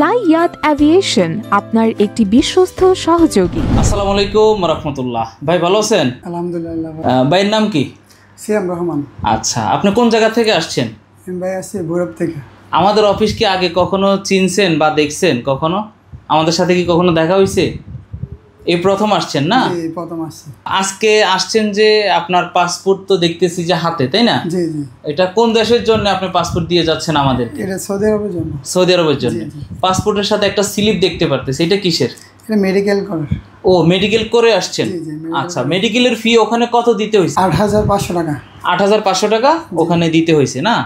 ফ্লাইয়াত aviation আপনার একটি বিশ্বস্ত সহযোগী। আসসালামু আলাইকুম রাহমাতুল্লাহ। ভাই ভালো আছেন? আলহামদুলিল্লাহ। ভাইয়ের নাম কি? সিয়াম রহমান। আচ্ছা, আপনি কোন জায়গা থেকে আসছেন? ভাই আসছি ভৈরব থেকে। আমাদের অফিস কি আগে কখনো চিনছেন বা দেখছেন? কখনো আমাদের সাথে কি কখনো দেখা হয়েছে? এই প্রথম আসছেন না? জি, প্রথম আসছি। আজকে আসছেন যে আপনার পাসপোর্ট তো দেখতেছি যে হাতে, তাই না? জি জি। এটা কোন দেশের জন্য আপনি পাসপোর্ট দিয়ে যাচ্ছেন আমাদেরকে? এটা সৌদি আরবের জন্য। সৌদি আরবের জন্য। জি, জি। পাসপোর্টের সাথে একটা স্লিপ দেখতে পারতেছি, এটা কিসের? এটা মেডিকেল করার। ও, মেডিকেল করে আসছেন। জি, জি, আচ্ছা, মেডিকেলের ফি ওখানে কত দিতে হয়েছে? ৮৫০০ টাকা। ৮৫০০ টাকা ওখানে দিতে হয়েছে না?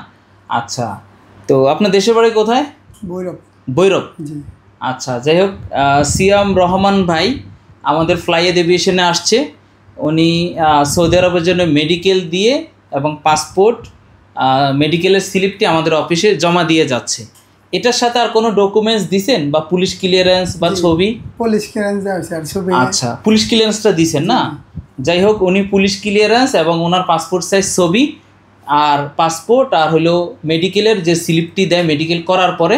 আচ্ছা, তো আপনার দেশের বাড়ি কোথায়? ভৈরব। ভৈরব। জি। আচ্ছা, যাই হোক, সিয়াম রহমান ভাই আমাদের ফ্লাইয়াত এভিয়েশনে আসছে। উনি সৌদি আরবের জন্য মেডিকেল দিয়ে এবং পাসপোর্ট, মেডিকেলের স্লিপটি আমাদের অফিসে জমা দিয়ে যাচ্ছে। এটার সাথে আর কোনো ডকুমেন্টস দিছেন বা পুলিশ ক্লিয়ারেন্স বা ছবি? পুলিশ ক্লিয়ারেন্স আছে আর ছবি। আচ্ছা, পুলিশ ক্লিয়ারেন্সটা দিছেন না? যাই হোক, উনি পুলিশ ক্লিয়ারেন্স এবং ওনার পাসপোর্ট সাইজ ছবি আর পাসপোর্ট আর হলো মেডিকেলের যে স্লিপটি দেয় মেডিকেল করার পরে,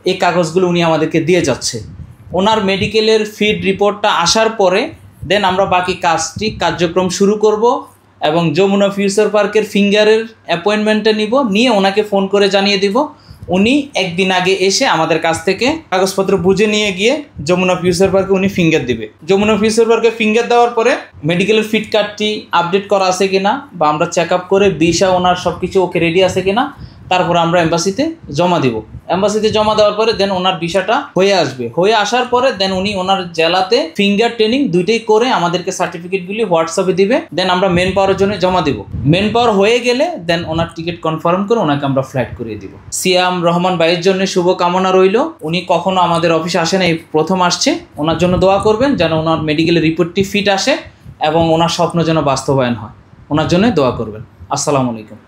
এই কাগজগুলো উনি আমাদেরকে দিয়ে যাচ্ছে। ওনার মেডিকেলের ফিড রিপোর্টটা আসার পরে দেন আমরা বাকি কার্যক্রম শুরু করব এবং যমুনা ফিউচার পার্কের ফিঙ্গারের অ্যাপয়েন্টমেন্টটা নিয়ে ওনাকে ফোন করে জানিয়ে দিব। উনি একদিন আগে এসে আমাদের কাছ থেকে কাগজপত্র বুঝে নিয়ে গিয়ে যমুনা ফিউচার পার্কে উনি ফিঙ্গার দিবে। যমুনা ফিউচার পার্কে ফিঙ্গার দেওয়ার পরে মেডিকেলের ফিট কার্ডটি আপডেট করা আছে কিনা বা আমরা চেক আপ করে ভিসা ওনার সব কিছু ওকে রেডি আছে কিনা, তারপর আমরা এম্বাসিতে জমা দিব। এম্বাসিতে জমা দেওয়ার পরে দেন ওনার ভিসাটা হয়ে আসবে। হয়ে আসার পরে দেন উনি ওনার জেলাতে ফিঙ্গার ট্রেনিং দুইটাই করে আমাদেরকে সার্টিফিকেটগুলি হোয়াটসঅ্যাপে দিবে। দেন আমরা মেন পাওয়ারের জন্য জমা দিব। মেন পাওয়ার হয়ে গেলে দেন ওনার টিকিট কনফার্ম করে ওনাকে আমরা ফ্লাইট করিয়ে দিব। সিয়াম রহমান ভাইয়ের জন্য শুভ কামনা রইল। উনি কখনো আমাদের অফিসে আসেন, এই প্রথম আসছে। ওনার জন্য দোয়া করবেন যেন ওনার মেডিকেলের রিপোর্টটি ফিট আসে এবং ওনার স্বপ্ন যেন বাস্তবায়ন হয়। ওনার জন্য দোয়া করবেন। আসসালামু আলাইকুম।